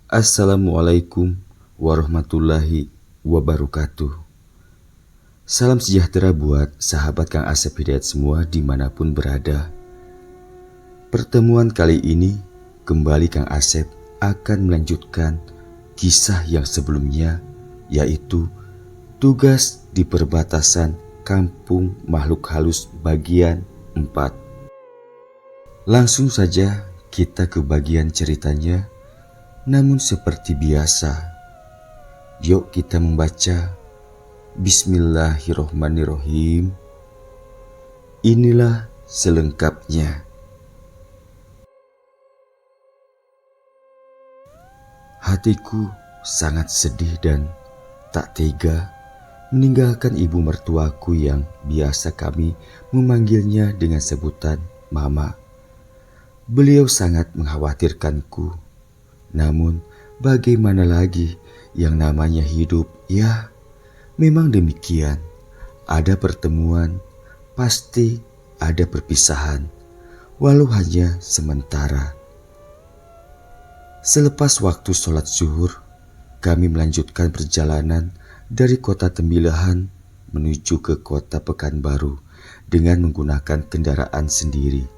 Assalamualaikum warahmatullahi wabarakatuh. Salam sejahtera buat sahabat Kang Asep Hidayat semua dimanapun berada. Pertemuan kali ini kembali Kang Asep akan melanjutkan kisah yang sebelumnya, yaitu tugas di perbatasan Kampung Makhluk Halus bagian 4. Langsung saja kita ke bagian ceritanya. Namun seperti biasa, yuk kita membaca Bismillahirrohmanirrohim. Inilah selengkapnya. Hatiku sangat sedih dan tak tega meninggalkan ibu mertuaku yang biasa kami memanggilnya dengan sebutan Mama. Beliau sangat mengkhawatirkanku. Namun bagaimana lagi, yang namanya hidup, ya memang demikian. Ada pertemuan, pasti ada perpisahan, walau hanya sementara. Selepas waktu sholat zuhur, kami melanjutkan perjalanan dari kota Tembilahan menuju ke kota Pekanbaru dengan menggunakan kendaraan sendiri.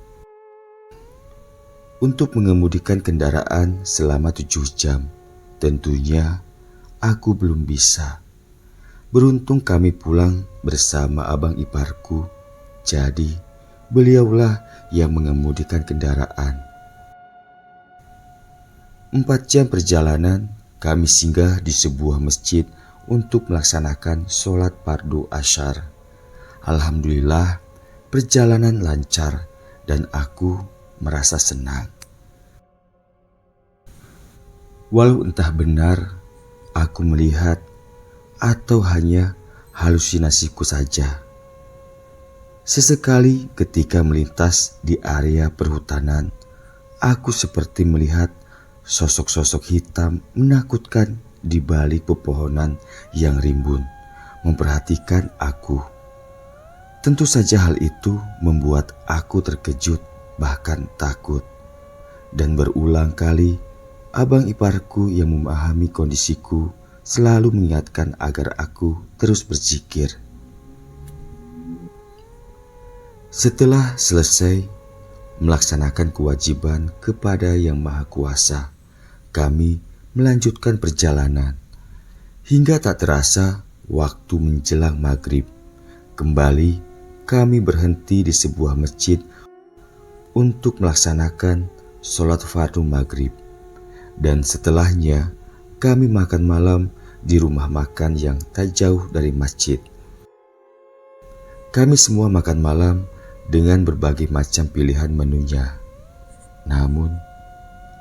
Untuk mengemudikan kendaraan selama 7 jam, tentunya aku belum bisa. Beruntung kami pulang bersama abang iparku, jadi beliaulah yang mengemudikan kendaraan. 4 jam perjalanan, kami singgah di sebuah masjid untuk melaksanakan sholat fardu asyar. Alhamdulillah, perjalanan lancar dan aku merasa senang. Walau entah benar aku melihat atau hanya halusinasiku saja. Sesekali ketika melintas di area perhutanan, aku seperti melihat sosok-sosok hitam menakutkan di balik pepohonan yang rimbun, memperhatikan aku. Tentu saja hal itu membuat aku terkejut, bahkan takut. Dan berulang kali abang iparku yang memahami kondisiku selalu mengingatkan agar aku terus berzikir. Setelah selesai melaksanakan kewajiban kepada Yang Maha Kuasa, kami melanjutkan perjalanan. Hingga tak terasa waktu menjelang maghrib. Kembali kami berhenti di sebuah masjid untuk melaksanakan sholat fardu maghrib. Dan setelahnya kami makan malam di rumah makan yang tak jauh dari masjid. Kami semua makan malam dengan berbagai macam pilihan menunya. Namun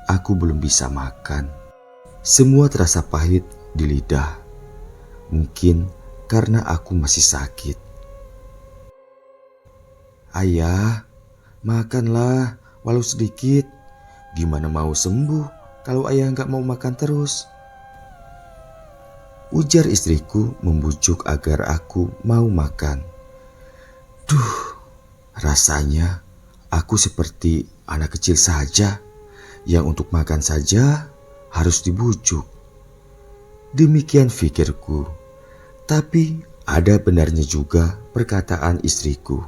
aku belum bisa makan. Semua terasa pahit di lidah. Mungkin karena aku masih sakit. Ayah, makanlah walau sedikit. Gimana mau sembuh kalau ayah nggak mau makan terus? Ujar istriku membujuk agar aku mau makan. Duh, rasanya aku seperti anak kecil saja yang untuk makan saja harus dibujuk. Demikian pikirku. Tapi ada benarnya juga perkataan istriku.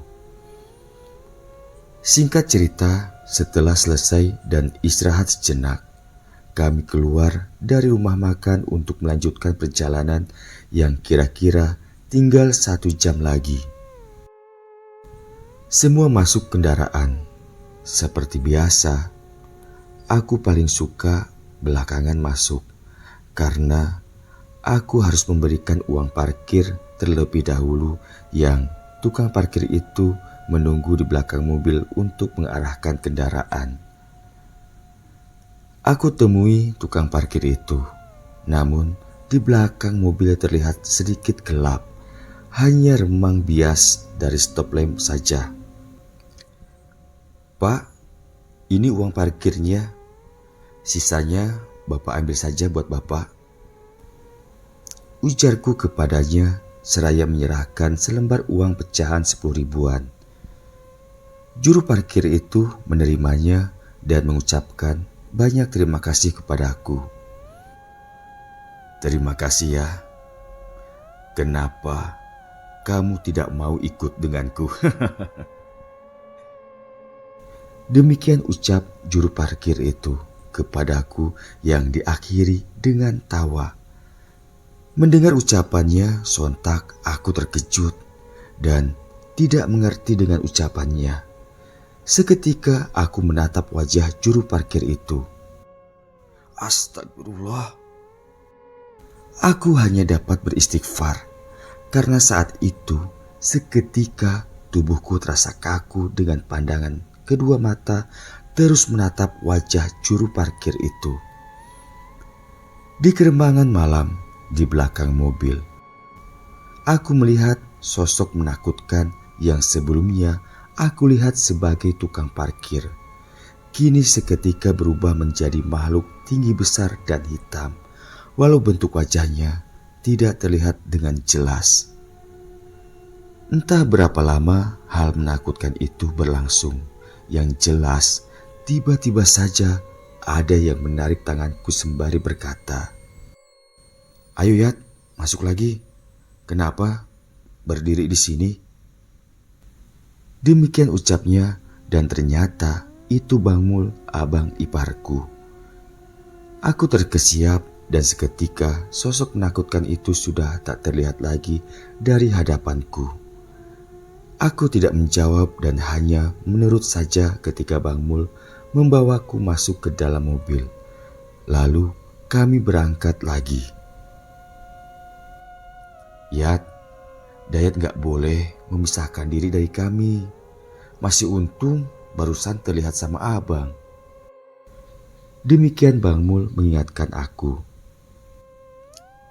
Singkat cerita, setelah selesai dan istirahat sejenak, kami keluar dari rumah makan untuk melanjutkan perjalanan yang kira-kira tinggal 1 jam lagi. Semua masuk kendaraan. Seperti biasa, aku paling suka belakangan masuk karena aku harus memberikan uang parkir terlebih dahulu yang tukang parkir itu menunggu di belakang mobil untuk mengarahkan kendaraan. Aku temui tukang parkir itu, namun di belakang mobil terlihat sedikit gelap, hanya remang bias dari stop lamp saja. Pak, ini uang parkirnya, sisanya Bapak ambil saja buat Bapak. Ujarku kepadanya seraya menyerahkan selembar uang pecahan 10 ribuan. Juru parkir itu menerimanya dan mengucapkan banyak terima kasih kepadaku. Terima kasih ya. Kenapa kamu tidak mau ikut denganku? Demikian ucap juru parkir itu kepadaku yang diakhiri dengan tawa. Mendengar ucapannya, sontak aku terkejut dan tidak mengerti dengan ucapannya. Seketika aku menatap wajah juru parkir itu. Astagfirullah. Aku hanya dapat beristighfar karena saat itu seketika tubuhku terasa kaku dengan pandangan kedua mata terus menatap wajah juru parkir itu. Di kerembangan malam di belakang mobil, aku melihat sosok menakutkan yang sebelumnya aku lihat sebagai tukang parkir. Kini seketika berubah menjadi makhluk tinggi besar dan hitam, walau bentuk wajahnya tidak terlihat dengan jelas. Entah berapa lama hal menakutkan itu berlangsung. Yang jelas, tiba-tiba saja ada yang menarik tanganku sembari berkata, "Ayo Yat, masuk lagi. Kenapa berdiri di sini?" Demikian ucapnya dan ternyata itu Bang Mul, abang iparku. Aku terkesiap dan seketika sosok menakutkan itu sudah tak terlihat lagi dari hadapanku. Aku tidak menjawab dan hanya menurut saja ketika Bang Mul membawaku masuk ke dalam mobil. Lalu kami berangkat lagi. Yat, Dayat gak boleh memisahkan diri dari kami. Masih untung barusan terlihat sama abang. Demikian Bang Mul mengingatkan aku.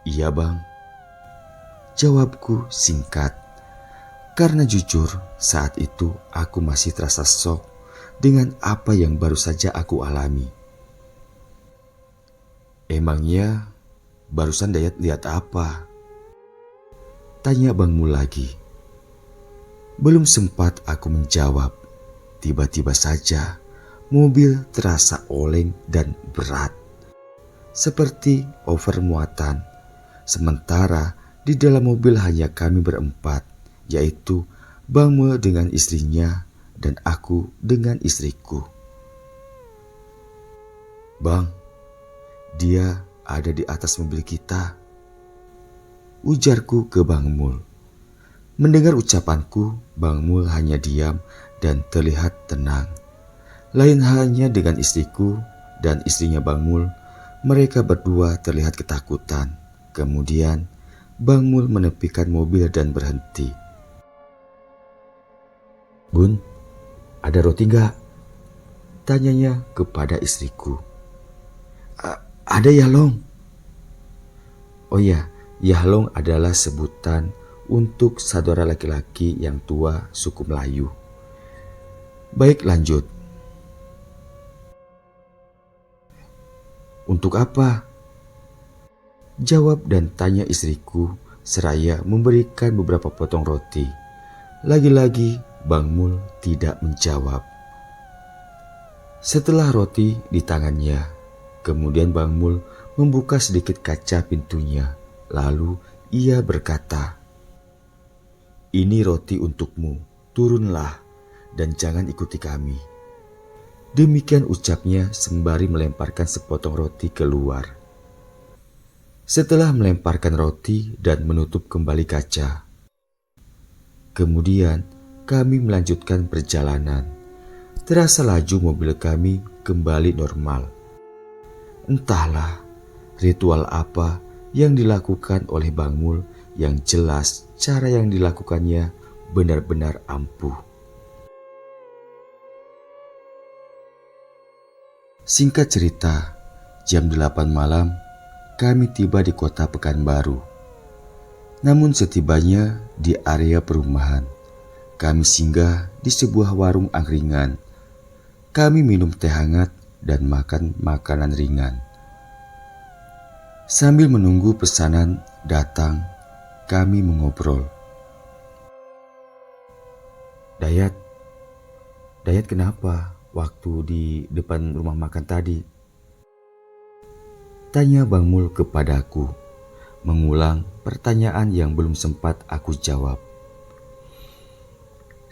Iya bang, jawabku singkat. Karena jujur saat itu aku masih terasa shock dengan apa yang baru saja aku alami. Emangnya barusan Dayat lihat apa? Tanya Bang Mul lagi. Belum sempat aku menjawab, tiba-tiba saja mobil terasa oleng dan berat, seperti over muatan. Sementara di dalam mobil hanya kami berempat, yaitu Bang Mul dengan istrinya dan aku dengan istriku. Bang, dia ada di atas mobil kita, ujarku ke Bang Mul. Mendengar ucapanku, Bang Mul hanya diam dan terlihat tenang. Lain halnya dengan istriku dan istrinya Bang Mul, mereka berdua terlihat ketakutan. Kemudian Bang Mul menepikan mobil dan berhenti. Bun, ada roti gak? Tanyanya kepada istriku. Ada Yahlong. Oh ya, Yahlong adalah sebutan untuk saudara laki-laki yang tua suku Melayu. Baik, lanjut. Untuk apa? Jawab dan tanya istriku seraya memberikan beberapa potong roti. Lagi-lagi Bang Mul tidak menjawab. Setelah roti di tangannya, kemudian Bang Mul membuka sedikit kaca pintunya. Lalu ia berkata, "Ini roti untukmu, turunlah dan jangan ikuti kami." Demikian ucapnya sembari melemparkan sepotong roti keluar. Setelah melemparkan roti dan menutup kembali kaca, kemudian kami melanjutkan perjalanan. Terasa laju mobil kami kembali normal. Entahlah ritual apa yang dilakukan oleh Bang Mul, yang jelas cara yang dilakukannya benar-benar ampuh. Singkat cerita, jam 8 malam kami tiba di kota Pekanbaru. Namun setibanya di area perumahan, kami singgah di sebuah warung angkringan. Kami minum teh hangat dan makan makanan ringan. Sambil menunggu pesanan datang, kami mengobrol. Dayat kenapa waktu di depan rumah makan tadi? Tanya Bang Mul kepadaku. mengulang pertanyaan yang belum sempat aku jawab.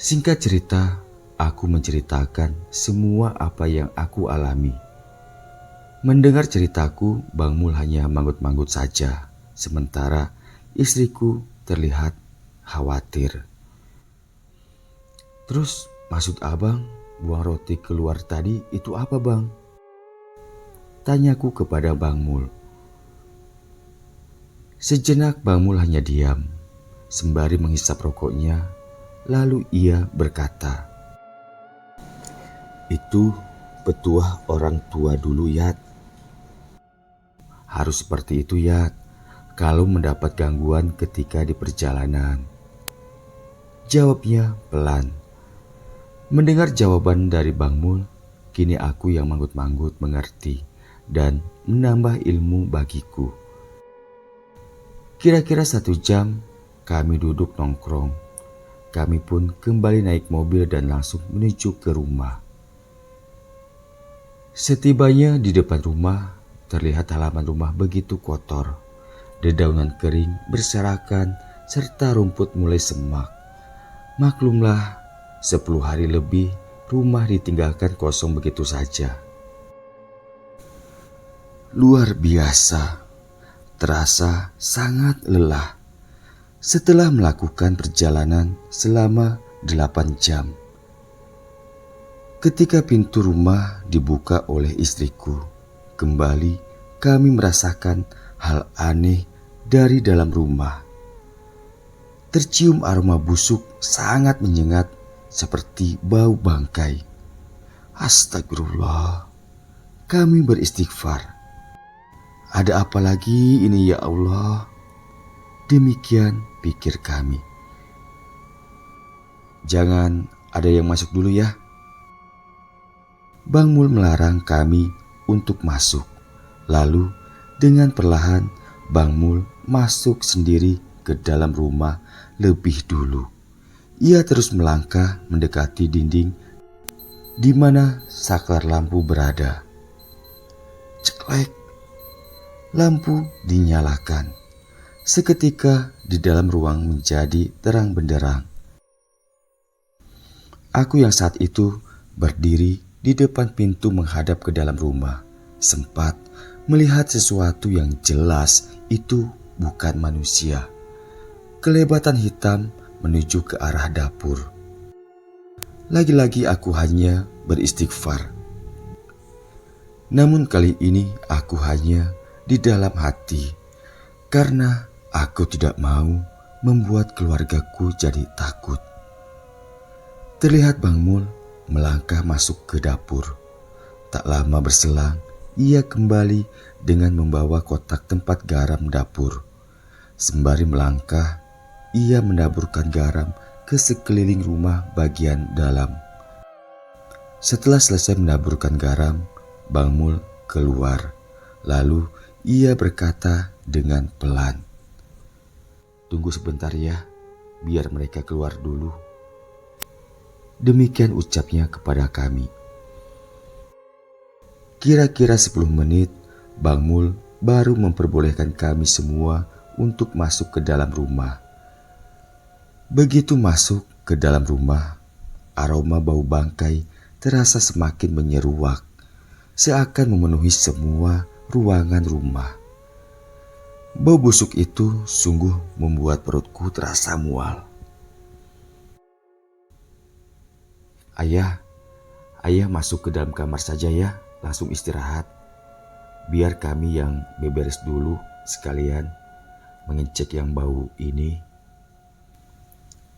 Singkat cerita, aku menceritakan semua apa yang aku alami. Mendengar ceritaku, Bang Mul hanya manggut-manggut saja, sementara istriku terlihat khawatir. Terus maksud abang buang roti keluar tadi itu apa bang? Tanyaku kepada Bang Mul. Sejenak Bang Mul hanya diam, sembari menghisap rokoknya, lalu ia berkata, "Itu petuah orang tua dulu Yat. Harus seperti itu Yat, kalau mendapat gangguan ketika di perjalanan." Jawabnya pelan. Mendengar jawaban dari Bang Mul, kini aku yang manggut-manggut mengerti dan menambah ilmu bagiku. Kira-kira 1 jam kami duduk nongkrong. Kami pun kembali naik mobil dan langsung menuju ke rumah. Setibanya di depan rumah, terlihat halaman rumah begitu kotor. Dedaunan kering berserakan serta rumput mulai semak. Maklumlah, 10 hari lebih rumah ditinggalkan kosong begitu saja. Luar biasa, terasa sangat lelah setelah melakukan perjalanan selama 8 jam. Ketika pintu rumah dibuka oleh istriku, kembali kami merasakan hal aneh dari dalam rumah. Tercium aroma busuk sangat menyengat seperti bau bangkai. Astagfirullah, kami beristighfar. Ada apa lagi ini ya Allah? Demikian pikir kami. Jangan ada yang masuk dulu ya. Bang Mul melarang kami untuk masuk. Lalu dengan perlahan Bang Mul masuk sendiri ke dalam rumah lebih dulu. Ia terus melangkah mendekati dinding di mana saklar lampu berada. Ceklek, lampu dinyalakan. Seketika di dalam ruang menjadi terang benderang. Aku yang saat itu berdiri di depan pintu menghadap ke dalam rumah, sempat melihat sesuatu yang jelas itu bukan manusia. Kelebatan hitam menuju ke arah dapur. Lagi-lagi aku hanya beristighfar. Namun kali ini aku hanya di dalam hati, karena aku tidak mau membuat keluargaku jadi takut. Terlihat Bang Mul melangkah masuk ke dapur. Tak lama berselang, ia kembali dengan membawa kotak tempat garam dapur. Sembari melangkah, ia mendaburkan garam ke sekeliling rumah bagian dalam. Setelah selesai mendaburkan garam, Bang Mul keluar. Lalu ia berkata dengan pelan, "Tunggu sebentar ya, biar mereka keluar dulu." Demikian ucapnya kepada kami. Kira-kira 10 menit, Bang Mul baru memperbolehkan kami semua untuk masuk ke dalam rumah. Begitu masuk ke dalam rumah, aroma bau bangkai terasa semakin menyeruak, seakan memenuhi semua ruangan rumah. Bau busuk itu sungguh membuat perutku terasa mual. Ayah masuk ke dalam kamar saja ya, langsung istirahat. Biar kami yang beberes dulu sekalian mengecek yang bau ini.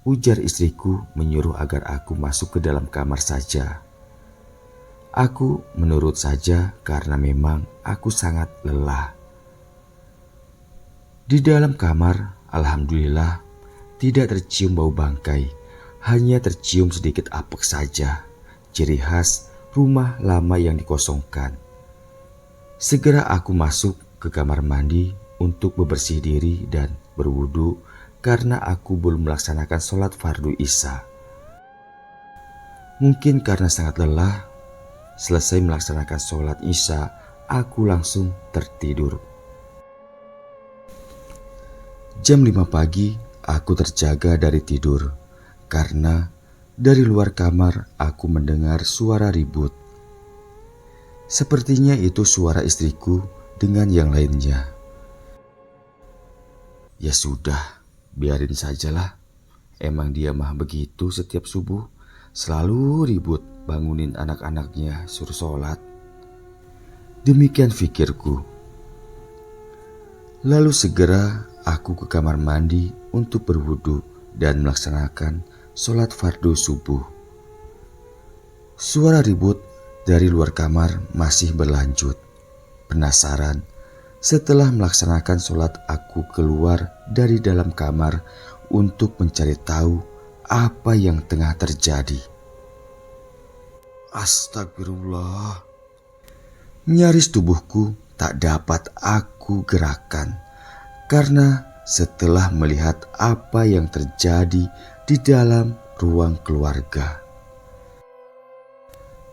Ujar istriku menyuruh agar aku masuk ke dalam kamar saja. Aku menurut saja karena memang aku sangat lelah. Di dalam kamar, alhamdulillah tidak tercium bau bangkai. Hanya tercium sedikit apek saja, ciri khas rumah lama yang dikosongkan. Segera aku masuk ke kamar mandi untuk bebersih diri dan berwudu karena aku belum melaksanakan sholat fardu isya. Mungkin karena sangat lelah, selesai melaksanakan sholat isya, aku langsung tertidur. Jam 5 pagi aku terjaga dari tidur karena dari luar kamar aku mendengar suara ribut. Sepertinya itu suara istriku dengan yang lainnya. Ya sudah, biarin sajalah. Emang dia mah begitu setiap subuh, selalu ribut bangunin anak-anaknya suruh sholat. Demikian pikirku. Lalu segera aku ke kamar mandi untuk berwudu dan melaksanakan sholat fardu subuh. Suara ribut dari luar kamar masih berlanjut. Penasaran, setelah melaksanakan sholat aku keluar dari dalam kamar untuk mencari tahu apa yang tengah terjadi. Astagfirullah. Nyaris tubuhku tak dapat aku gerakan karena setelah melihat apa yang terjadi di dalam ruang keluarga.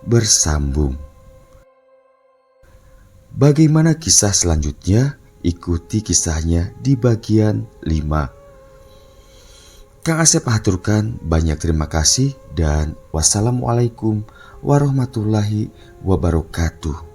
Bersambung. Bagaimana kisah selanjutnya? Ikuti kisahnya di bagian 5. Kang Asep haturkan banyak terima kasih dan wassalamualaikum warahmatullahi wabarakatuh.